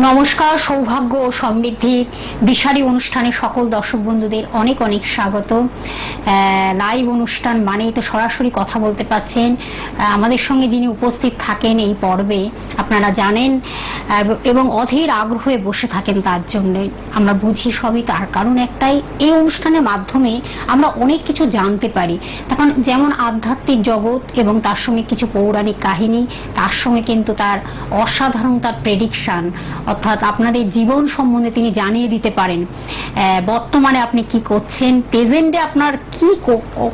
নমস্কার, সৌভাগ্য ও সমৃদ্ধির দিশারি অনুষ্ঠানে সকল দর্শক বন্ধুদের অনেক অনেক স্বাগত। লাইভ অনুষ্ঠান মানেই তো সরাসরি কথা বলতে পাচ্ছেন। আমাদের সঙ্গে যিনি উপস্থিত থাকেন এই পর্বে আপনারা জানেন এবং অধীর আগ্রহে বসে থাকেন, তার জন্য আমরা বুঝি সবই। তার কারণ একটাই, এই অনুষ্ঠানের মাধ্যমে আমরা অনেক কিছু জানতে পারি। তখন যেমন আধ্যাত্মিক জগৎ এবং তার সঙ্গে কিছু পৌরাণিক কাহিনী, তার সঙ্গে কিন্তু তার অসাধারণ তার প্রেডিকশন, অর্থাৎ আপনাদের জীবন সম্বন্ধে তিনি জানিয়ে দিতে পারেন। বর্তমানে আপনি কি করছেন, প্রেজেন্টে আপনার কি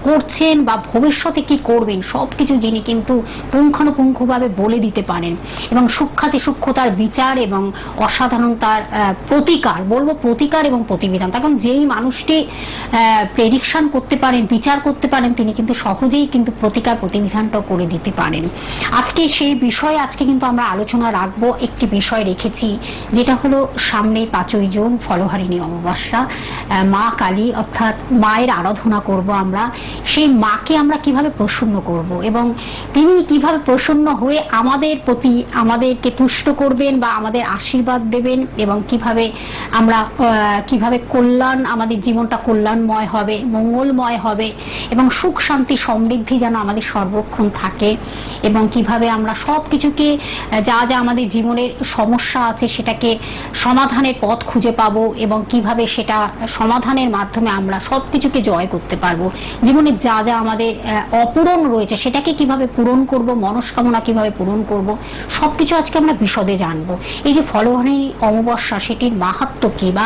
করছেন বা ভবিষ্যতে কি করবেন, সবকিছু যিনি কিন্তু পুঙ্খানুপুঙ্খভাবে বলে দিতে পারেন। এবং সূক্ষ্মাতি সূক্ষ্ম তার বিচার এবং অসাধারণ তার প্রতিকার, বলবো প্রতিকার এবং প্রতিবিধান। তখন যেই মানুষটি প্রেডিকশন করতে পারেন, বিচার করতে পারেন, তিনি কিন্তু সহজেই কিন্তু প্রতিকার প্রতিবিধানটা করে দিতে পারেন। আজকে সেই বিষয়ে কিন্তু আমরা আলোচনা রাখবো। একটি বিষয় রেখেছি, যেটা হলো সামনে 5ই জুন ফলহারিণী অমাবস্যা। মা কালী অর্থাৎ মায়ের আরাধনা করব আমরা। সেই মাকে আমরা কিভাবে প্রসন্ন করব এবং তিনি কিভাবে প্রসন্ন হয়ে আমাদের প্রতি আমাদেরকে তুষ্ট করবেন বা আমাদের আশীর্বাদ দেবেন, এবং কিভাবে কল্যাণ, আমাদের জীবনটা কল্যাণময় হবে, মঙ্গলময় হবে এবং সুখ শান্তি সমৃদ্ধি যেন আমাদের সর্বক্ষণ থাকে, এবং কিভাবে আমরা সব কিছুকে যা যা আমাদের জীবনের সমস্যা আছে সেটাকে সমাধানের পথ খুঁজে পাবো, এবং কিভাবে সেটা সমাধানের মাধ্যমে আমরা সব কিছুকে জয় করতে পারবো। জীবনে যা যা আমাদের অপূরণ রয়েছে সেটাকে কিভাবে পূরণ করব, মনস্কামনা কিভাবে পূরণ করব, সবকিছু আজকে আমরা বিশদে জানবো। এই যে ফলহারিণী অমাবস্যা, সেটির মাহাত্ম্য কি বা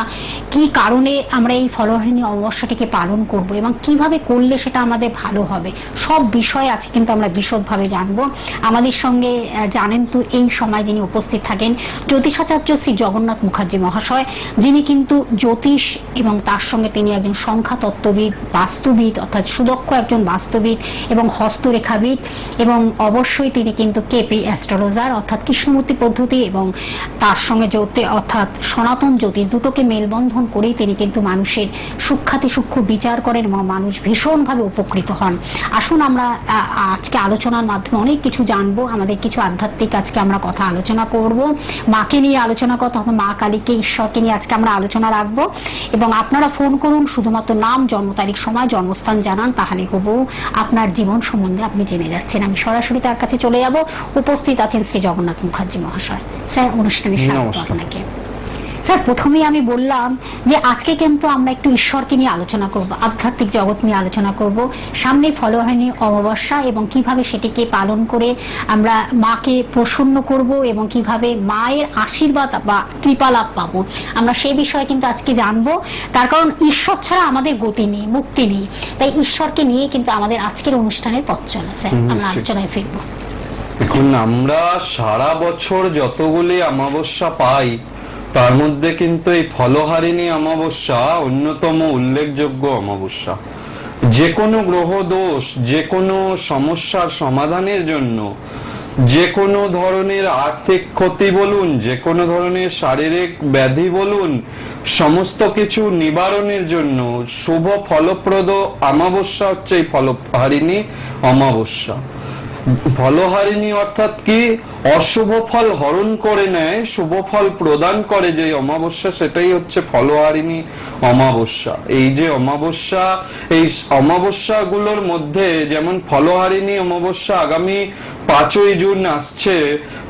কি কারণে আমরা এই ফলহারিণী অমাবস্যাটিকে পালন করব এবং কিভাবে করলে সেটা আমাদের ভালো হবে, সব বিষয় আজকে কিন্তু আমরা বিশদভাবে জানবো। আমাদের সঙ্গে জানেন তো এই সময় যিনি উপস্থিত থাকেন, জ্যোতিষাচার্য শ্রী জগন্নাথ মুখার্জি মহাশয়, যিনি কিন্তু জ্যোতিষ এবং তার সঙ্গে তিনি একজন সংখ্যা তত্ত্ববিদ, বাস্তুবিদ, অর্থাৎ সুদক্ষ একজন বাস্তুবিদ এবং হস্তরেখাবিদ, এবং অবশ্যই তিনি কিন্তু কেপি অ্যাস্ট্রোলজার অর্থাৎ কৃষ্ণমূর্তি পদ্ধতি এবং তার সঙ্গে অর্থাৎ সনাতন জ্যোতিষ, দুটোকে মেলবন্ধন করেই তিনি কিন্তু মানুষের সূক্ষ্মাতি সূক্ষ্ম বিচার করেন এবং মানুষ ভীষণভাবে উপকৃত হন। আসুন আমরা আজকে আলোচনার মাধ্যমে অনেক কিছু জানবো। আমাদের কিছু আধ্যাত্মিক আজকে আমরা কথা আলোচনা করব, মাকে নিয়ে আলোচনা করতে হবে, মা কালীকে, ঈশ্বরকে নিয়ে আজকে আমরা আলোচনা রাখবো। এবং আপনারা ফোন করুন, শুধুমাত্র নাম, জন্ম তারিখ, সময়, জন্মস্থান জানান, তাহলে হবু আপনার জীবন সম্বন্ধে আপনি জেনে যাচ্ছেন। আমি সরাসরি তার কাছে চলে যাব। উপস্থিত আছেন শ্রী জগন্নাথ মুখার্জি মহাশয়। স্যার, অনুষ্ঠানে স্বাগত আপনাকে। স্যার, প্রথমেই আমি বললাম যে আজকে কিন্তু আমরা একটু ঈশ্বরকে নিয়ে আলোচনা করব, আধ্যাত্মিক জগৎ নিয়ে আলোচনা করব। সামনে ফলহারিণী অমাবস্যা এবং কিভাবে সেটিকে পালন করে আমরা মাকে প্রসন্ন করব এবং কিভাবে মায়ের আশীর্বাদ বা কৃপা লাভ পাবো, আমরা সেই বিষয়ে কিন্তু আজকে জানবো। তার কারণ ঈশ্বর ছাড়া আমাদের গতি নেই, মুক্তি নেই। তাই ঈশ্বরকে নিয়ে কিন্তু আমাদের আজকের অনুষ্ঠানের পথ চলে। স্যার, আমরা আলোচনায় ফিরবো। এখন আমরা সারা বছর যতগুলি অমাবস্যা পাই, তার মধ্যে কিন্তু এই ফলহারিণী অমাবস্যা অন্যতম উল্লেখযোগ্য অমাবস্যা। যে কোনো গ্রহ দোষ, যে কোনো সমস্যার সমাধানের জন্য, যে কোনো ধরনের আর্থিক ক্ষতি বলুন, যে কোনো ধরনের শারীরিক ব্যাধি বলুন, সমস্ত কিছু নিবারণের জন্য শুভ ফলপ্রদ অমাবস্যা হচ্ছে এই ফলহারিণী অমাবস্যা। ফলহারিণী অর্থাৎ কি, অশুভ ফল হরণ করে নেয়, শুভ ফল প্রদান করে যে অমাবস্যা, সেটাই হচ্ছে ফলহারিণী অমাবস্যা। এই যে অমাবস্যা, এই অমাবস্যা গুলোর মধ্যে যেমন ফলহারিণী অমাবস্যা আগামী 5ই জুন আসছে,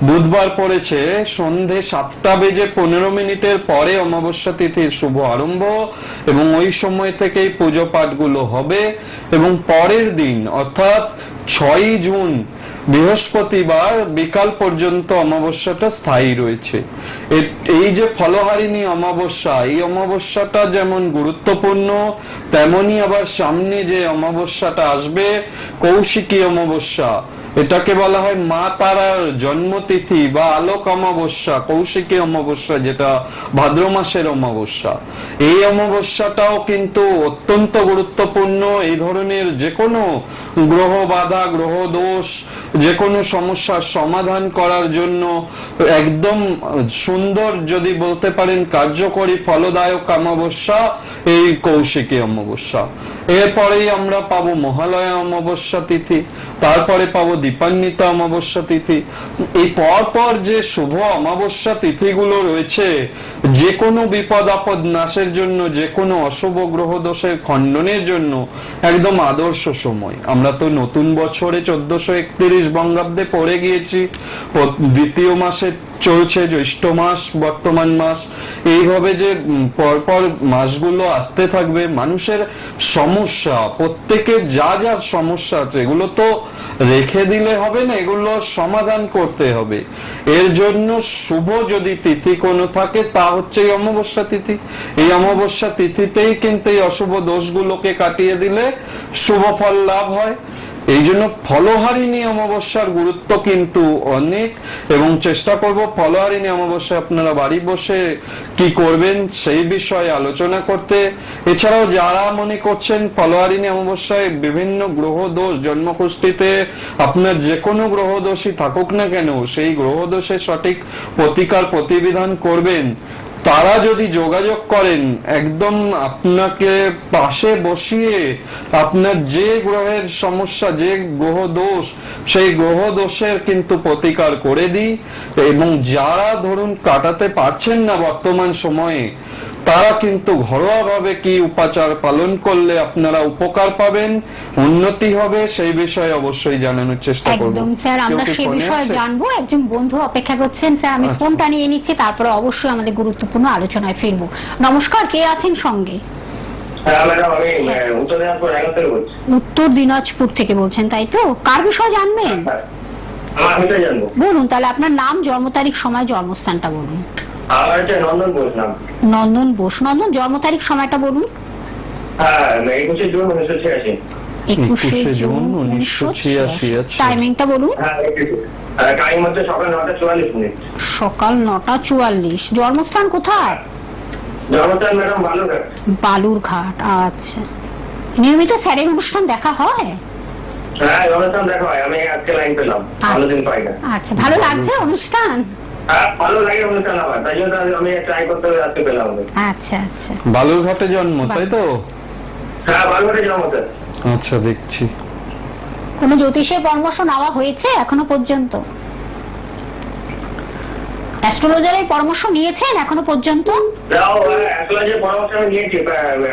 বুধবার পড়েছে, সন্ধে 7:15 পরে অমাবস্যা তিথির শুভ আরম্ভ, এবং ওই সময় থেকেই পুজো পাঠগুলো হবে। এবং পরের দিন অর্থাৎ 6ই জুন বৃহস্পতিবার বিকাল পর্যন্ত অমাবস্যাটা স্থায়ী রয়েছে। এই যে ফলহারিণী অমাবস্যা, এই অমাবস্যাটা যেমন গুরুত্বপূর্ণ, তেমনি আবার সামনে যে অমাবস্যাটা আসবে, কৌশিকী অমাবস্যা, এটাকে বলা হয় মা তারার জন্মতিথি বা আলোক অমাবস্যা, কৌশিকী অমাবস্যা, যেটা ভাদ্র মাসের অমাবস্যা। এই অমাবস্যাটাও কিন্তু অত্যন্ত গুরুত্বপূর্ণ। এই ধরনের যে কোনো গ্রহ বাধা, গ্রহ দোষ, যে কোনো সমস্যার সমাধান করার জন্য একদম সুন্দর, যদি বলতে পারেন কার্যকরী, ফলদায়ক অমাবস্যা এই কৌশিকী অমাবস্যা। এরপরেই আমরা পাবো মহালয়া অমাবস্যা তিথি, তারপরে পাবো দীপান্বিতা অমাবস্যা তিথি। এই পর যে শুভ অমাবস্যা তিথিগুলো রয়েছে, যে কোনো বিপদ আপদ নাশের জন্য, যে কোনো অশুভ গ্রহ দোষের খণ্ডনের জন্য একদম আদর্শ সময়। আমরা তো নতুন বছরে 1431 বঙ্গাব্দে পড়ে গিয়েছি, দ্বিতীয় মাসে চলছে জ্যৈষ্ঠ মাস, বর্তমান মাস। এইভাবে যে পরপর মাসগুলো আসতে থাকবে, মানুষের সমস্যা, প্রত্যেকের যা যা সমস্যা আছে এগুলো তো রেখে দিলে হবে না, এগুলো সমাধান করতে হবে। এর জন্য শুভ যদি তিথি কোনো থাকে তা হচ্ছে এই অমাবস্যা তিথি। এই অমাবস্যা তিথিতেই কিন্তু এই অশুভ দোষগুলোকে কাটিয়ে দিলে শুভ ফল লাভ হয়। এই জন্য ফলহারিণী অমাবস্যার গুরুত্ব কিন্তু অনেক, এবং চেষ্টা করব ফলহারিণী অমাবস্যা আপনারা বাড়ি বসে কি করবেন সেই বিষয়ে আলোচনা করতে। এছাড়াও যারা মনে করছেন ফলহারিণী অমাবস্যায় বিভিন্ন গ্রহ দোষ, জন্মকুষ্ঠিতে আপনার যে কোনো গ্রহ দোষই থাকুক না কেন, সেই গ্রহ দোষের সঠিক প্রতিকার প্রতিবিধান করবেন, তারা যদি যোগাযোগ করেন, একদম আপনাকে পাশে বসিয়ে আপনার যে গ্রহের সমস্যা, যে গ্রহ দোষ, সেই গ্রহ দোষের কিন্তু প্রতিকার করে দিই। এবং যারা ধরুন কাটাতে পারছেন না বর্তমান সময়ে, তারা কিন্তু ঘরোয়াভাবে কি উপাচার পালন করলে আপনারা উপকার পাবেন, উন্নতি হবে, সেই বিষয়ে অবশ্যই জানানোর চেষ্টা করব। একদম স্যার, আমরা সেই বিষয়ে জানবো। একজন বন্ধু অপেক্ষা করছেন স্যার, আমি ফোনটা নিয়ে নিচ্ছি, তারপরে অবশ্যই আমাদের গুরুত্বপূর্ণ আলোচনায় ফিরবো। নমস্কার, কে আছেন সঙ্গে? উত্তর দিনাজপুর থেকে বলছেন, তাই তো? কার বিষয় জানবেন? বলুন তাহলে, আপনার নাম, জন্ম তারিখ, সময়, জন্মস্থানটা বলুন। নন্দন বোস। নন্দন, জন্ম তারিখ, সময়টা বলুন। 21শে জুন 1986। 21শে জুন 1986। টাইমিংটা বলুন। টাইম হচ্ছে সকাল 9:44। সকাল 9:44। জন্মস্থান কোথায়? জন্মস্থান ম্যাডাম বালুরঘাট। বালুরঘাট, আচ্ছা। নিয়মিত স্যারের অনুষ্ঠান দেখা হয়? হ্যাঁ, অনুষ্ঠান দেখা হয়। আমি আজকে লাইন পেলাম, ভালোদিন পাই না। আচ্ছা, ভালো লাগছে অনুষ্ঠান? ভালো লাগে অনুষ্ঠান আমার, তাই জন্য আমি ট্রাই করতে আজকে পেলাম। আচ্ছা আচ্ছা। বালুরঘাটে জন্ম, তাই তো? হ্যাঁ, বালুরঘাটে জন্ম স্যার। আচ্ছা, দেখছি। কোন জ্যোতিষের পরামর্শ নেওয়া হয়েছে এখনো পর্যন্ত? অ্যাস্ট্রোলজারের পরামর্শ নিয়েছেন এখনো পর্যন্ত? অ্যাস্ট্রোলজারের পরামর্শ আমি নিয়েছি,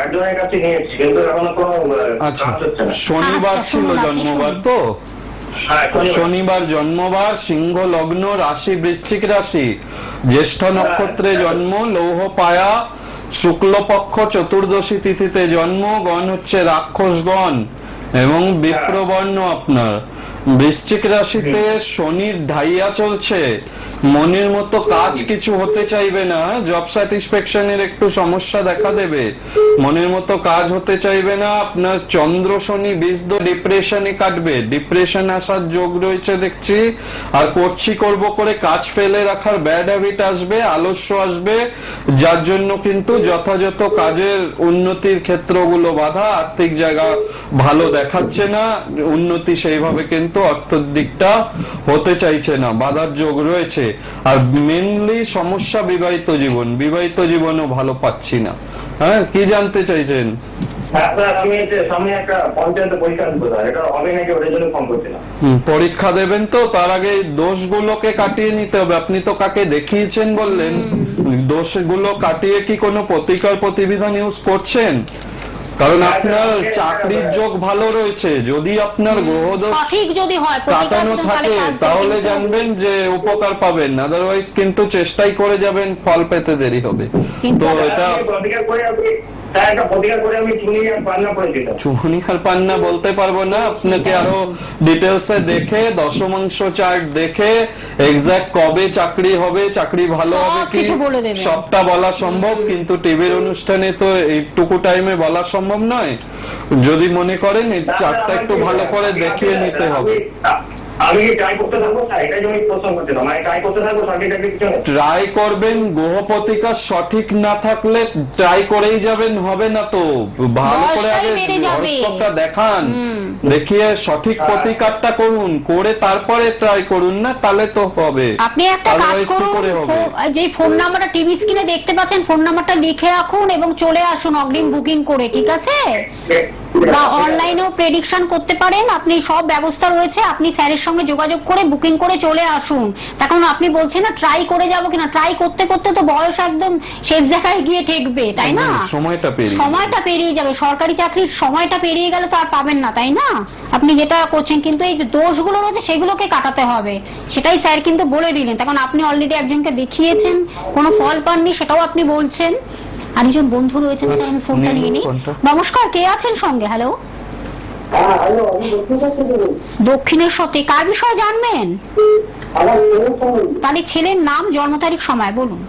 একজনের কাছে নিয়েছি, কিন্তু এখনো কোনো আচ্ছা, শনিবার ছিল জন্মবার তো? শনিবার জন্মবার, সিংহ লগ্ন, রাশি বৃশ্চিক রাশি, জ্যেষ্ঠ নক্ষত্রে জন্ম, লৌহ পায়া, শুক্লপক্ষ চতুর্দশী তিথিতে জন্ম, গণ হচ্ছে রাক্ষসগণ এবং বিপ্রবর্ণ। আপনার বৃশ্চিক রাশিতে শনির ঢাইয়া চলছে, মনের মতো কাজ কিছু হতে চাইবে না, জব স্যাটিসফ্যাকশনের একটু সমস্যা দেখা দেবে, মনের মতো কাজ হতে চাইবে না। আপনার চন্দ্র শনি বিজদ ডিপ্রেশনে কাটবে, ডিপ্রেশন আসার যোগ রয়েছে দেখছি। আর করব করে কাজ ফেলে রাখার ব্যাড হ্যাবিট আসবে, আলস্য আসবে, যার জন্য কিন্তু যথাযথ কাজের উন্নতির ক্ষেত্রগুলো বাধা, আর্থিক জায়গা ভালো দেখাচ্ছে না, উন্নতি সেইভাবে কিন্তু অর্থের দিকটা হতে চাইছে না, বাধার যোগ রয়েছে। আর মেনলি সমস্যা বিবাহিত জীবন, বিবাহিত জীবনও ভালো পাচ্ছি না। হ্যাঁ, কি জানতে চাইছেন? পরীক্ষা দেবেন তো, তার আগে দোষগুলোকে কাটিয়ে নিতে হবে। আপনি তো কাকে দেখিয়েছেন বললেন, দোষগুলো কাটিয়ে কি কোনো প্রতিকার প্রতিবিধান ইউজ করছেন? কারণ আপনার চাকরির যোগ ভালো রয়েছে, যদি আপনার গ্রহদোষ সঠিক যদি হয় কাটানো থাকে তাহলে জানবেন যে উপকার পাবেন, আদারওয়াইজ কিন্তু চেষ্টাই করে যাবেন, ফল পেতে দেরি হবে। তো এটা চুনি আর পান্না বলতে পারবো না, আপনাকে আরো ডিটেলসে দেখে, দশমাংশ চার্ট দেখে এক্সাক্ট কবে চাকরি হবে, চাকরি ভালো হবে কি, সবটা বলা সম্ভব, কিন্তু টিভির অনুষ্ঠানে তো এইটুকু টাইমে বলা সম্ভব নয়। যদি মনে করেন এই চার্টটা একটু ভালো করে দেখিয়ে নিতে হবে। ট্রাই করবেন, গ্রহ প্রতিকার সঠিক না থাকলে ট্রাই করেই যাবেন, হবে না তো। ভালো করে আগে হরস্কোপটা দেখান, দেখিয়ে সঠিক প্রতিকারটা করুন, করে তারপরে ট্রাই করুন, না তাহলে তো হবে। আপনি একটা কাজ করুন, যে ফোন নাম্বারটা টিভি স্ক্রিনে দেখতে পাচ্ছেন, ফোন নাম্বারটা লিখে রাখুন এবং চলে আসুন অগ্রিম বুকিং করে, ঠিক আছে? বা অনলাইনেও প্রেডিকশন করতে পারেন। আপনি সব ব্যবস্থা রয়েছে, আপনি স্যারের সঙ্গে যোগাযোগ করে বুকিং করে চলে আসুন। তখন আপনি বলছেন না ট্রাই করে যাবো কিনা, ট্রাই করতে করতে তো বয়স একদম শেষ জায়গায় গিয়ে ঠেকবে, তাই না? সময়টা পেরিয়ে যাবে, সরকারি চাকরির সময়টা পেরিয়ে গেলে তো আর পাবেন না, তাই না? আপনি যেটা করছেন, কিন্তু এই যে দোষগুলো রয়েছে সেগুলোকে কাটাতে হবে, সেটাই স্যার কিন্তু বলে দিলেন। তখন আপনি অলরেডি একজনকে দেখিয়েছেন, কোনো ফল পাননি, সেটাও আপনি বলছেন। আরেকজন বন্ধু রয়েছেন, স্যার আমি ফোনটা নিয়ে নিই। নমস্কার, কে আছেন সঙ্গে? হ্যালো, দক্ষিণেশ্বর থেকে কার বিষয়ে জানবেন? তাহলে ছেলের নাম, জন্ম তারিখ, সময় বলুন।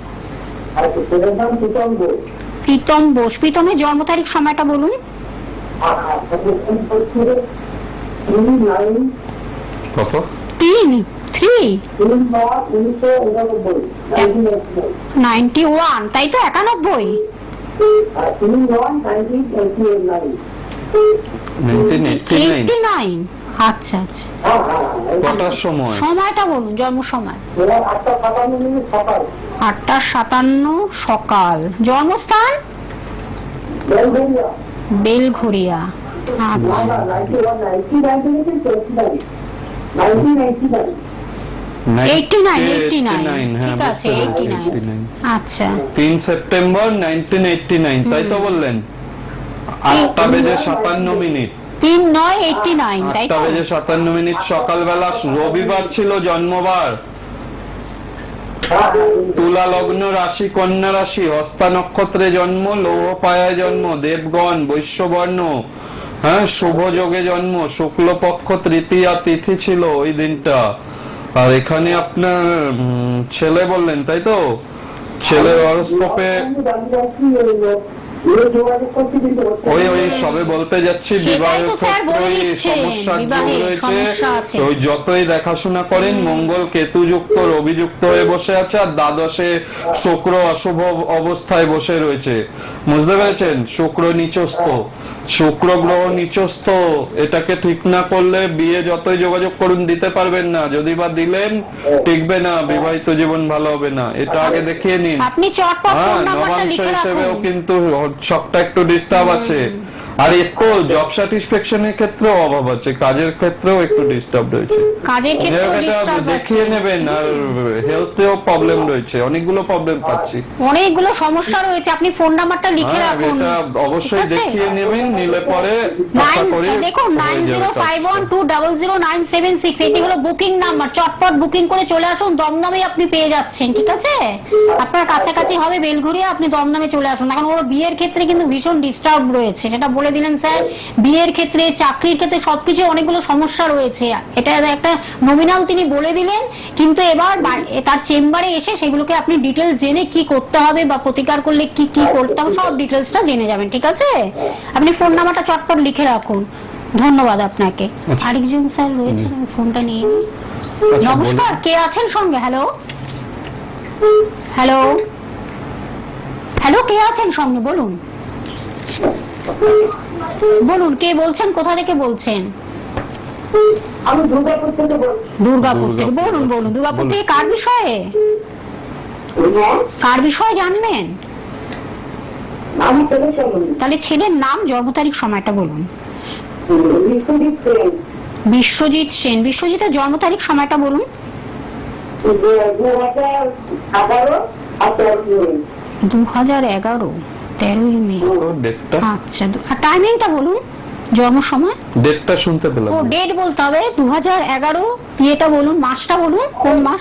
প্রীতম বোস। প্রীতমের জন্ম তারিখ, সময়টা বলুন। কত? 91, তাই তো? 91। 89। আচ্ছা আচ্ছা, কটার সময়? সময়টা বলুন, জন্ম সময়। 8:57 সকাল। জন্মস্থান বেলঘরিয়া। আচ্ছা, 89, ঠিক আছে, 89। আচ্ছা, 3 সেপ্টেম্বর 1989, তাই তো বললেন? 8:57, 3-9-89, তাই তো? 8:57 সকালবেলা, রবিবার ছিল জন্মবার। তুলা লগ্ন রাশি, কন্যা রাশি, হস্তা নক্ষত্রে জন্ম, লৌহ পায়ায় জন্ম, দেবগণ, বৈশ্যবর্ণ, হ্যাঁ, শুভ যোগে জন্ম, শুক্লপক্ষ তৃতীয়া তিথি ছিল ওই দিনটা। আর এখানে আপনার ছেলে বললেন, তাই তো? ছেলের হরোস্কোপে ওই সবে বলতে যাচ্ছি, বিবাহের ক্ষেত্রে সমস্যার যোগ রয়েছে। ওই যতই দেখাশোনা করেন, মঙ্গল কেতু যুক্ত, রবি যুক্ত হয়ে বসে আছে, আর দ্বাদশে শুক্র অশুভ অবস্থায় বসে রয়েছে, বুঝতে পেরেছেন? শুক্র নিচস্থ, শুক্র গ্রহ নিচস্থ। এটাকে ঠিক না করলে বিয়ে যতই যোগাযোগ করুন দিতে পারবেন না, যদি বা দিলেন টিকবে না, বিবাহিত জীবন ভালো হবে না। এটা আগে দেখিয়ে নিন। আপনি চটপট ফোন নাম্বারটা লিখে রাখুন। হিসেবেও কিন্তু সবটা একটু ডিস্টার্ব আছে। আর একটু জব স্যাটিসফ্যাকশনের ক্ষেত্রেও অভাব আছে, কাজের ক্ষেত্রেও একটু ডিস্টার্ব রয়েছে। কাজের ক্ষেত্রেও ডিস্টার্ব আছে, দেখিয়ে নেবেন। আর হেলথেও প্রবলেম রয়েছে, অনেকগুলো প্রবলেম পাচ্ছি, অনেকগুলো সমস্যা রয়েছে। আপনি ফোন নাম্বারটা লিখে রাখুন, এটা অবশ্যই দেখিয়ে নেবেন, নিলে পরে আশা করি দেখুন 9051200976, এটি হলো বুকিং নাম্বার। চটপট বুকিং করে চলে আসুন, দমদমে আপনি পেয়ে যাচ্ছেন, ঠিক আছে? আপনার কাছাকাছি হবে বেলঘরিয়া, আপনি দমদমে চলে আসুন। এখন ওর বিয়ের ক্ষেত্রে কিন্তু ভীষণ ডিস্টার্ব রয়েছে, সেটা বলে দিলেন স্যার। বিয়ের ক্ষেত্রে, চাকরির ক্ষেত্রে সবকিছু অনেকগুলো সমস্যা রয়েছে, এটা একটা নমিনাল তিনি বলে দিলেন। কিন্তু এবার তার চেম্বারে এসে সেগুলোকে আপনি ডিটেল জেনে কি করতে হবে বা প্রতিকার করলে কি কি করতে হবে সব ডিটেলসটা জেনে যাবেন, ঠিক আছে? আপনি ফোন নাম্বারটা চটপট লিখে রাখুন। ধন্যবাদ আপনাকে। আরেকজন স্যার রয়েছে, আমি ফোনটা নিয়ে নিই। নমস্কার, কে আছেন সঙ্গে? হ্যালো, হ্যালো, হ্যালো, কে আছেন সঙ্গে? বলুন, বলুন, কে বলছেন, কোথা থেকে বলছেন? আমি দুর্গাপুর থেকে বলছি। দুর্গাপুর থেকে, বলুন বলুন। দুর্গাপুর থেকে কার বিষয়ে, কার বিষয়ে জানবেন? আমি ছেলের সম্বন্ধে। তাহলে ছেলের নাম, জন্ম তারিখ, সময়টা বলুন। বিশ্বজিৎ সেন। বিশ্বজিৎ সেন। বিশ্বজিতের জন্ম তারিখ, সময়টা বলুন। 2011 13ই মে। ডেটটা, আচ্ছা, আর টাইমিংটা বলুন, জন্ম সময়। ডেটটা শুনতে পেলাম। ও, ডেট বলতে হবে 2011। ইয়েটা বলুন, মাসটা বলুন, কোন মাস?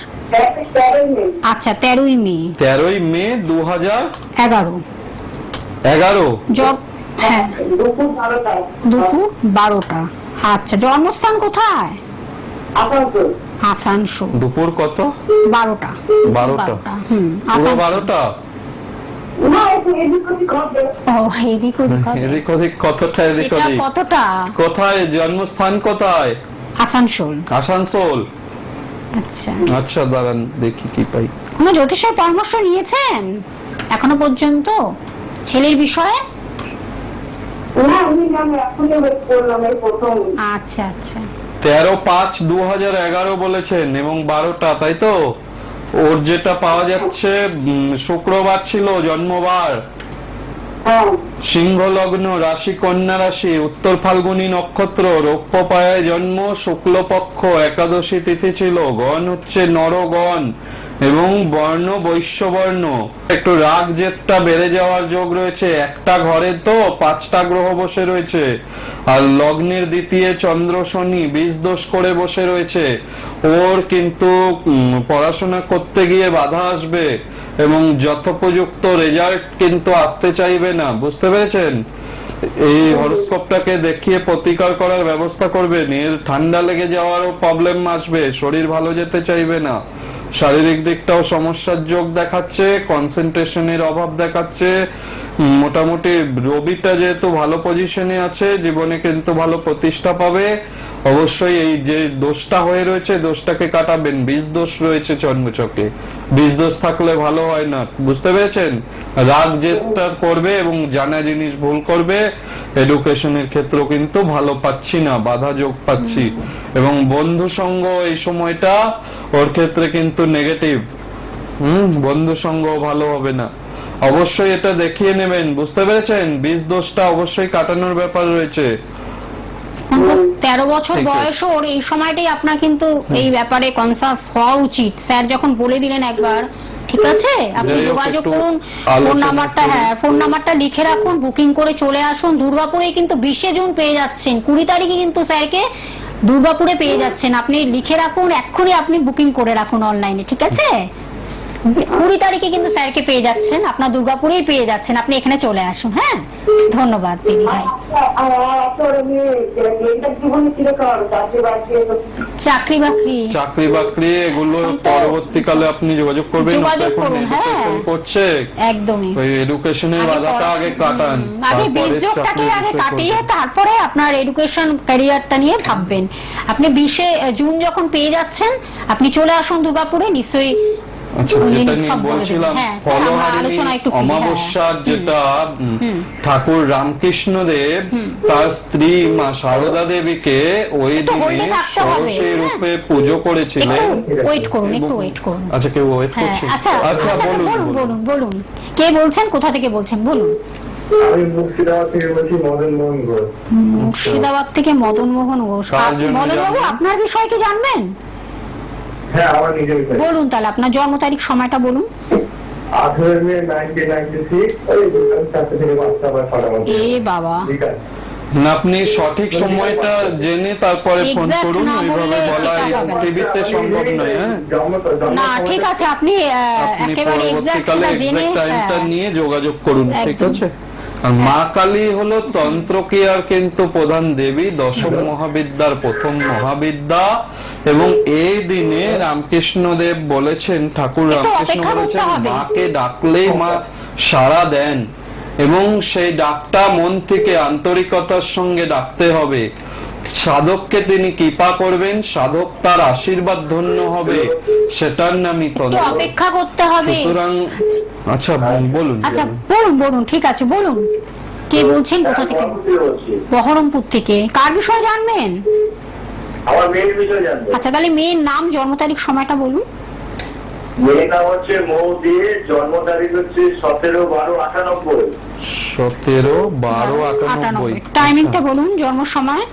আচ্ছা, 13ই মে। 13ই মে 2011। হ্যাঁ, দুপুর 12টায়। দুপুর 12টা। আচ্ছা, জন্মস্থান কোথায়? আসানসোল। আসানসোল। দুপুর কত? 12টা। 12টা। হুম, পুরো আসানসোল। 12টা? না, একটু এদিক ওদিক হবে। ও, এদিক ওদিক হবে। এদিক ওদিক কতটা? এদিক সেটা ওদিক কতটা? কোথায়? জন্মস্থান কোথায়? আসানসোল। আসানসোল। আচ্ছা, আচ্ছা, দাঁড়ান দেখি কি পাই। কোনো জ্যোতিষের পরামর্শ নিয়েছেন এখনো পর্যন্ত ছেলের বিষয়ে? না, আমি এখনই ওয়েট করলাম, এই প্রথম। আচ্ছা আচ্ছা, 13/5/2011 বলেছেন এবং 12টা, তাই তো? ওর যেটা পাওয়া যাচ্ছে শুক্রবার ছিল জন্মবার। হ্যাঁ সিংহ লগ্ন, রাশি কন্যা রাশি, উত্তর ফাল্গুনী নক্ষত্র, রৌপ্য পায়ায় জন্ম, শুক্লপক্ষ, একাদশী তিথি ছিল, গণ হচ্ছে নরগণ এবং বর্ণ বৈশ্যবর্ণ। একটু রাগ জেদটা বেড়ে যাওয়ার যোগ রয়েছে। একটা ঘরে তো 5টা গ্রহ বসে রয়েছে, আর লগ্নের দ্বিতীয় চন্দ্র শনি বীজ দোষ করে বসে রয়েছে। ওর কিন্তু পড়াশোনা করতে গিয়ে বাধা আসবে এবং যথোপযুক্ত রেজাল্ট কিন্তু আসতে চাইবে না, বুঝতে পেরেছেন? এই হরোস্কোপটাকে দেখিয়ে প্রতিকার করার ব্যবস্থা করবেন। এর ঠান্ডা লেগে যাওয়ারও প্রবলেম আসবে, শরীর ভালো যেতে চাইবে না, শারীরিক দিকটাও সমস্যার যোগ দেখাচ্ছে, কনসেন্ট্রেশনের অভাব দেখাচ্ছে। মোটামুটি রবিটা যেহেতু ভালো পজিশনে আছে, জীবনে কিন্তু ভালো প্রতিষ্ঠা পাবে। অবশ্যই এই যে দোষটা হয়ে রয়েছে, দোষটাকে কাটাবেন। বীজ দোষ রয়েছে জন্মছকে, বীজ দোষ থাকলে ভালো হয় না, বুঝতে পেরেছেন? রাগ জেদটা করবে এবং জানা জিনিস ভুল করবে। এডুকেশনের ক্ষেত্রেও কিন্তু ভালো পাচ্ছি না, বাধা যোগ পাচ্ছি। এবং বন্ধু সঙ্গ এই সময়টা ওর ক্ষেত্রে কিন্তু নেগেটিভ। বন্ধু সঙ্গ ভালো হবে না। অবশ্যই এটা দেখিয়ে নেবেন, বুঝতে পেরেছেন? বীজ দোষটা অবশ্যই কাটানোর ব্যাপার রয়েছে। 13 বছর ঠিক আছে। বয়স ওর, এই সময়টাই আপনার কিন্তু এই ব্যাপারে কনসাস হওয়া উচিত। স্যার যখন বলে দিলেন একবার, ঠিক আছে, আপনি যাই হোক, যোগাযোগ একটু করুন। আলোচনা ফোন নাম্বারটা, করি। হ্যাঁ ফোন নাম্বারটা লিখে রাখুন, বুকিং করে চলে আসুন। দুর্গাপুরে কিন্তু 20 জুন পেয়ে যাচ্ছেন, 20 তারিখে কিন্তু স্যারকে দুর্গাপুরে পেয়ে যাচ্ছেন। আপনি লিখে রাখুন, এক্ষুনি আপনি বুকিং করে রাখুন অনলাইনে, ঠিক আছে? 20 তারিখে কিন্তু স্যারকে পেয়ে যাচ্ছেন, আপনার দুর্গাপুরেই পেয়ে যাচ্ছেন। আপনি এখানে চলে আসুন। হ্যাঁ, ধন্যবাদ দিদি ভাই। জীবনে কিরকম চাকরি বাকরি চাকরি বাকরি, চাকরি বাকরি এগুলো এখন তো পরবর্তীকালে আপনি যোগাযোগ করবেন। যোগাযোগ এখন করুন, হ্যাঁ। এডুকেশন করছে, একদমই। ওই এডুকেশনের আগে বাধাটা আগে কাটান, আগে তারপরে বীজযোগটাকে চাকরির আগে বিষয় কাটিয়ে করবেন। তারপরে আপনার এডুকেশন ক্যারিয়ারটা নিয়ে ভাববেন। আপনি 20 জুন যখন পেয়ে যাচ্ছেন, আপনি চলে আসুন দুর্গাপুরে, নিশ্চয়ই আচ্ছা, উনি যেটা সব নিয়ে বলে দেবেন। বলছিলাম, হ্যাঁ, স্যার, আমরা ফলহারিণী আলোচনা একটু করি, হ্যাঁ। অমাবস্যার যেটা ঠাকুর রামকৃষ্ণ দেব তার স্ত্রী মা সারদা দেবীকে ওই একটু hold দিনে এ থাকতে হবে, ষোড়শী হ্যাঁ। রূপে পুজো করেছিলেন। একটু ওয়েট করুন, একটু ওয়েট করুন। আচ্ছা, কেউ ওয়েট হ্যাঁ, করছে? আচ্ছা আচ্ছা, আচ্ছা, বলুন বলুন বলুন। বলুন বলুন, কে বলছেন, কোথা থেকে বলছেন, বলুন। আমি মুর্শিদাবাদ থেকে বলছি, মদন মোহন ঘোষ। মুর্শিদাবাদ থেকে মদন মোহন ঘোষ। কার জন্য মদন বাবু, জানবেন? আপনার বিষয় কি জানবেন? হ্যাঁ, আমার নিজের বিষয়। বলুন তাহলে, আপনার জন্ম তারিখ, সময়টা বলুন। 18 মে 1996, ওই বিকাল 4টে থেকে 5টা বা 6টার মধ্যে। এ বাবা, বিকাল। না, আপনি সঠিক সময়টা জেনে তারপরে ফোন Exact করুন। না ওইভাবে বললে বলা ঠিক হবে না। টিভিতে সম্ভব নয়। হ্যাঁ, না ঠিক আছে, আপনি আপনি একেবারে এক্সাক্ট পরবর্তীকালে জেনে, এক্সাক্ট টাইমটা হ্যাঁ। নিয়ে যোগাযোগ করুন, ঠিক একদম। আছে? আর মা কালী হলো তন্ত্রক্রিয়ার কিন্তু প্রধান দেবী, দশম মহাবিদ্যার প্রথম মহাবিদ্যা। এবং এই দিনে রামকৃষ্ণ দেব বলেছেন, ঠাকুর একটু রামকৃষ্ণ অপেক্ষা করতে বলেছেন, হবে। মাকে ডাকলেই মা সাড়া দেন এবং সেই ডাকটা মন থেকে আন্তরিকতার সঙ্গে ডাকতে হবে। সাধককে তিনি কৃপা করবেন, সাধক তার আশীর্বাদ ধন্য হবে, সেটার নামই একটু তন্ত্র। অপেক্ষা করতে হবে। সুতরাং আচ্ছা, বলুন আচ্ছা, বলুন। বলুন বলুন, ঠিক আছে, বলুন। কে বলছেন, কোথা থেকে? বহরমপুর থেকে। কার বিষয় জানবেন? আমার মেয়ের বিষয় জানবো। আচ্ছা, তাহলে মেয়ের নাম, জন্ম তারিখ, সময়টা বলুন। মেয়ের নাম হচ্ছে মৌ দিয়ে, জন্ম তারিখ হচ্ছে 17/12/98। 17/12/98। টাইমিংটা বলুন, জন্ম সময়।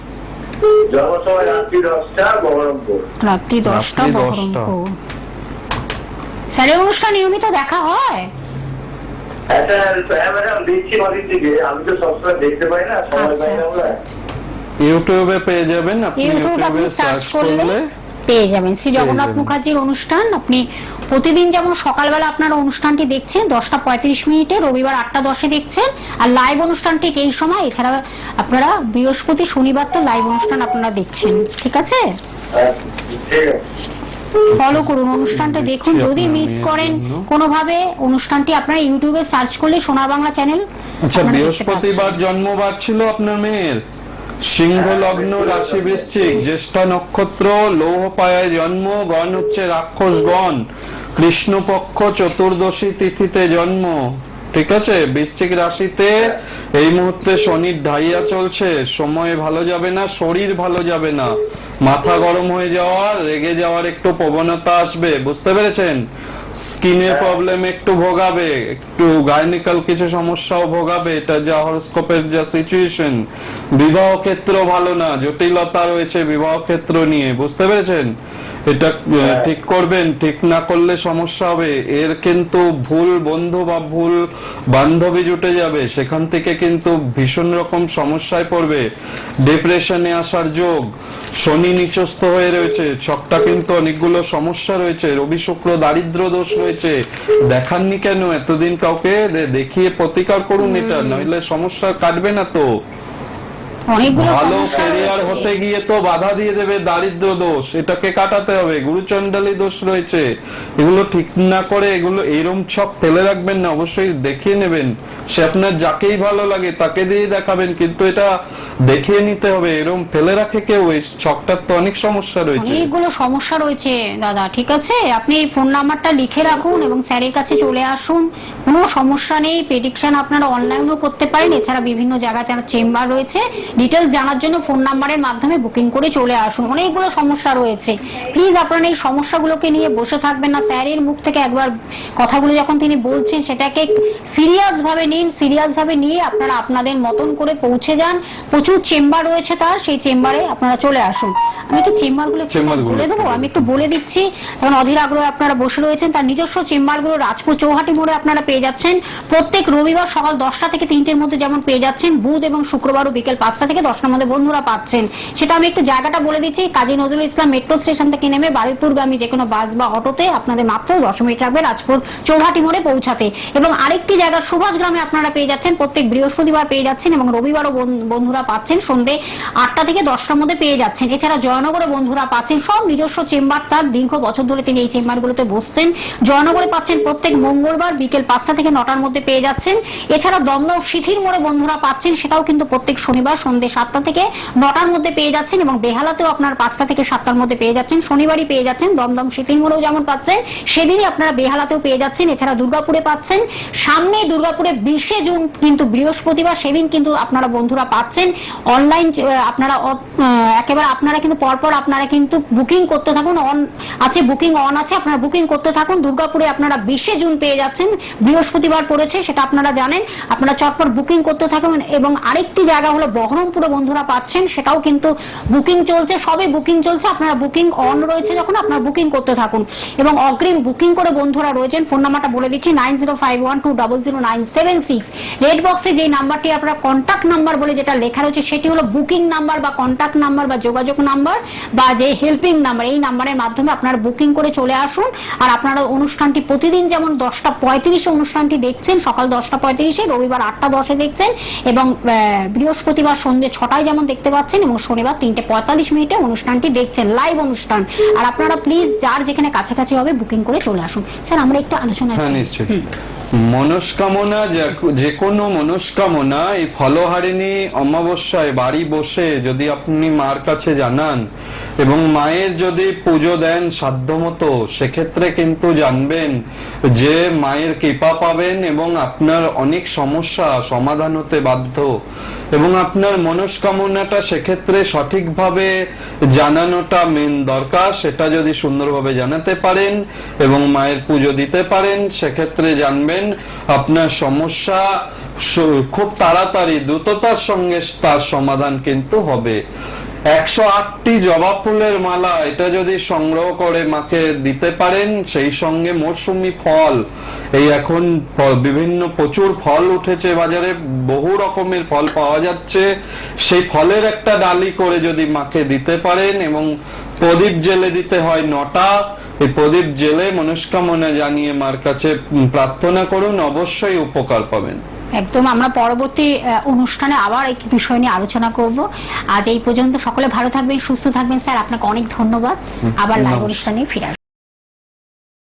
জন্ম সময় রাত্রি 10টা, বহরমপুর। রাত্রি 10টা, রাত্রি 10টা। বহরমপুর। স্যারের অনুষ্ঠান নিয়মিত দেখা হয়? একটা হ্যাঁ ম্যাডাম, দেখছি মাঝে থেকে। আমি তো সবসময় দেখতে পাই না, সময় আচ্ছা পাই না আচ্ছা আমরা। আচ্ছা। ইউটিউবে পেয়ে যাবেন, আপনি ইউটিউবে আপনি ইউটিউবে সার্চ সার্চ করলে করলে পেয়ে যাবেন শ্রী জগন্নাথ যাবেন। মুখার্জির অনুষ্ঠান। আপনি প্রতিদিন যেমন সকালবেলা আপনারা অনুষ্ঠানটি দেখছেন 10:35 রবিবার 8:10 দেখছেন, আর লাইভ অনুষ্ঠান ঠিক এই সময়। এছাড়া আপনারা বৃহস্পতি শনিবার তো লাইভ অনুষ্ঠান আপনারা দেখছেন, ঠিক আছে? ঠিক আছে। ফলো করুন অনুষ্ঠানটা, দেখুন। দেখছি যদি আপনার মিস মেয়ের করেন জন্য। কোনোভাবে অনুষ্ঠানটি, আপনারা ইউটিউবে সার্চ করলে সোনার বাংলা চ্যানেল। আচ্ছা, বৃহস্পতিবার জন্মবার ছিল আপনার মেয়ের। সিংহ লগ্ন, রাশি বৃশ্চিক, জ্যেষ্ঠা নক্ষত্র, লৌহ পায়ায় জন্ম, গণ হচ্ছে রাক্ষসগণ, কৃষ্ণপক্ষ চতুর্দশী তিথিতে জন্ম, ঠিক আছে? বৃশ্চিক রাশিতে এই মুহূর্তে শনির ঢাইয়া চলছে, সময় ভালো যাবে না, শরীর ভালো যাবে না। মাথা গরম হয়ে যাওয়া, রেগে যাওয়ার একটু প্রবণতা আসবে, বুঝতে পেরেছেন? স্কিনের প্রবলেম একটু ভোগাবে, একটু গাইনিক্যাল কিছু সমস্যাও ভোগাবে, এটা যা হরোস্কোপের যা সিচুয়েশন। বিবাহ ক্ষেত্র ভালো না, জটিলতা রয়েছে বিবাহ ক্ষেত্র নিয়ে, বুঝতে পেরেছেন? এটা ঠিক করবেন, ঠিক না করলে সমস্যা হবে। এর কিন্তু ভুল বন্ধু বা ভুল বান্ধবী জুটে যাবে, সেখান থেকে কিন্তু ভীষণ রকম সমস্যায় পড়বে। ডিপ্রেশনে আসার যোগ, শনি নিচস্থ হয়ে রয়েছে, ছকটা কিন্তু অনেকগুলো সমস্যা রয়েছে, রবি শুক্র দারিদ্র দোষ রয়েছে। দেখাননি কেন এতদিন কাউকে? দেখিয়ে প্রতিকার করুন, এটা নইলে সমস্যা কাটবে না তো। অনেকগুলো ভালো সমস্যা ক্যারিয়ার রয়েছে। হতে গিয়ে তো বাধা দিয়ে দেবে দারিদ্র দোষ, এটাকে কাটাতে হবে। গুরুচণ্ডালী দোষ রয়েছে, এগুলো ঠিক না করে এগুলো এরম ছক ফেলে রাখবেন না, অবশ্যই দেখিয়ে নেবেন। সে আপনার যাকেই ভালো লাগে তাকে দিয়ে দেখাবেন, কিন্তু এটা দেখিয়ে নিতে হবে। এরম ফেলে রাখে কেউ? এই ছকটার তো অনেক সমস্যা রয়েছে। অনেকগুলো সমস্যা রয়েছে দাদা, ঠিক আছে? আপনি এই ফোন নাম্বারটা লিখে রাখুন এবং স্যারের কাছে চলে আসুন, কোনো সমস্যা নেই। প্রেডিকশন আপনারা অনলাইনেও করতে পারেন, এছাড়া বিভিন্ন জায়গাতে আমার চেম্বার রয়েছে। ডিটেলস জানার জন্য ফোন নাম্বারের মাধ্যমে বুকিং করে চলে আসুন। অনেকগুলো সমস্যা রয়েছে, প্লিজ আপনারা এই সমস্যাগুলোকে নিয়ে বসে থাকবেন না। স্যারের মুখ থেকে একবার কথাগুলো যখন তিনি বলছেন সেটাকে সিরিয়াস ভাবে নিন, সিরিয়াস ভাবে নিয়ে আপনারা আপনাদের মতন করে পৌঁছে যান। প্রচুর চেম্বার রয়েছে তার, সেই চেম্বারে আপনারা চলে আসুন। আমি কি চেম্বারগুলো বলে দেবো? আমি একটু বলে দিচ্ছি, কারণ অধীর আগ্রহে আপনারা বসে রয়েছেন। তার নিজস্ব চেম্বারগুলো রাজপুর চৌহাটি মোড়ে আপনারা পেয়ে যাচ্ছেন। প্রত্যেক রবিবার সকাল 10টা থেকে 3টের মধ্যে যেমন পেয়ে যাচ্ছেন, বুধ এবং শুক্রবারও বিকেল 5টা থেকে 10টার মধ্যে বন্ধুরা পাচ্ছেন। সেটা আমি একটু জায়গাটা বলে দিচ্ছি। কাজী নজরুল ইসলাম মেট্রো স্টেশন থেকে নেমে বারুইপুরগামী যে কোনো বাস বা অটোতে আপনাদের মাত্র 10 মিনিট লাগবে রাজপুর চৌহাটি মোড়ে পৌঁছাতে। এবং আরেকটি জায়গা সুভাষ গ্রামে আপনারা পেয়ে যাচ্ছেন, প্রত্যেক বৃহস্পতিবার পেয়ে যাচ্ছেন এবং রবিবারও বন্ধুরা পাচ্ছেন সন্ধ্যে 8টা থেকে 10টার মধ্যে পেয়ে যাচ্ছেন। এছাড়া জয়নগরে বন্ধুরা পাচ্ছেন, সব নিজস্ব চেম্বার তার, দীর্ঘ বছর ধরে তিনি এই চেম্বারগুলোতে বসছেন। জয়নগরে পাচ্ছেন প্রত্যেক মঙ্গলবার বিকেল 5টা থেকে 9টার মধ্যে পেয়ে যাচ্ছেন। এছাড়া দমদম সিথির মোড়ে বন্ধুরা পাচ্ছেন, সেটাও কিন্তু প্রত্যেক শনিবার সন্ধ্যে 7টা থেকে 9টার মধ্যে পেয়ে যাচ্ছেন। এবং বেহালাতেও আপনার 5টা থেকে 7টার মধ্যে পেয়ে যাচ্ছেন, শনিবারই পেয়ে যাচ্ছেন। দমদম সিথির মোড়েও যেমন পাচ্ছেন, সেদিনই আপনারা বেহালাতেও পেয়ে যাচ্ছেন। এছাড়া দুর্গাপুরে পাচ্ছেন, সামনে দুর্গাপুরে 20শে জুন কিন্তু বৃহস্পতিবার, সেদিন কিন্তু আপনারা বন্ধুরা পাচ্ছেন অনলাইন। আপনারা একেবারে আপনারা কিন্তু পরপর আপনারা কিন্তু বুকিং করতে থাকুন, অন আছে বুকিং অন আছে, আপনারা বুকিং করতে থাকুন। দুর্গাপুরে আপনারা 20শে জুন পেয়ে যাচ্ছেন, বৃহস্পতিবার পড়েছে সেটা আপনারা জানেন, আপনারা চটপট বুকিং করতে থাকুন। এবং আরেকটি জায়গা হলো বহরমপুরে বন্ধুরা পাচ্ছেন, সেটাও কিন্তু বুকিং চলছে, সবে বুকিং চলছে। আপনারা বুকিং অন রয়েছে যখন আপনারা বুকিং করতে থাকুন। এবং অগ্রিম বুকিং করে বন্ধুরা রয়েছেন, ফোন নাম্বারটা বলে দিচ্ছি 9051200976। রেড বক্সে যে নাম্বারটি আপনারা কন্টাক্ট নাম্বার বলে যেটা লেখা রয়েছে, সেটি হলো বুকিং নাম্বার বা কন্টাক্ট নাম্বার বা যোগাযোগ নাম্বার বা যে হেল্পিং নাম্বার। এই নাম্বারের মাধ্যমে আপনারা বুকিং করে চলে আসুন। আর আপনারা অনুষ্ঠানটি প্রতিদিন যেমন 10টা35-এ অনুষ্ঠানটি দেখছেন, সকাল 10টা35-এ, রবিবার 8টা10-এ দেখছেন এবং বৃহস্পতিবার সন্ধ্যে 6টায় যেমন দেখতে পাচ্ছেন, এবং শনিবার 3:45 অনুষ্ঠানটি দেখছেন, লাইভ অনুষ্ঠান। আর আপনারা প্লিজ যার যেখানে কাছাকাছি হবে বুকিং করে চলে আসুন। স্যার আমরা একটু আলোচনা হ্যাঁ, নিশ্চয়ই। মনস্কামনা, যে কোনো মনস্কামনা এই ফলহারিণী অমাবস্যায় বাড়ি বসে যদি আপনি মার কাছে জানান এবং মায়ের যদি পুজো দেন সাধ্যমতো, সেক্ষেত্রে কিন্তু জানবেন যে মায়ের কৃপা পাবেন এবং আপনার অনেক সমস্যা সমাধান হতে বাধ্য। এবং আপনার মনস্কামনাটা সেক্ষেত্রে সঠিকভাবে জানানোটা মেন দরকার। সেটা যদি সুন্দরভাবে জানাতে পারেন এবং মায়ের পুজো দিতে পারেন, সেক্ষেত্রে জানবেন আপনার সমস্যা খুব তাড়াতাড়ি দ্রুততার সঙ্গে তার সমাধান কিন্তু হবে। 108টি জবা ফুলের মালা এটা যদি সংগ্রহ করে মাকে দিতে পারেন, সেই সঙ্গে মৌসুমী ফল, এই এখন বিভিন্ন প্রচুর ফল উঠেছে বাজারে, বহু রকমের ফল পাওয়া যাচ্ছে, সেই ফলের একটা ডালি করে যদি মাকে দিতে পারেন এবং প্রদীপ জেলে দিতে হয় 9টা। এই প্রদীপ জেলে মনস্কামনা জানিয়ে মার কাছে প্রার্থনা করুন, অবশ্যই উপকার পাবেন। একদম। আমরা পরবর্তী অনুষ্ঠানে আবার এই বিষয় নিয়ে আলোচনা করব। আজ এই পর্যন্ত, সকলে ভালো থাকবেন, সুস্থ থাকবেন। স্যার আপনাকে অনেক ধন্যবাদ। আবার লাইভ অনুষ্ঠানে ফিরে আসবেন।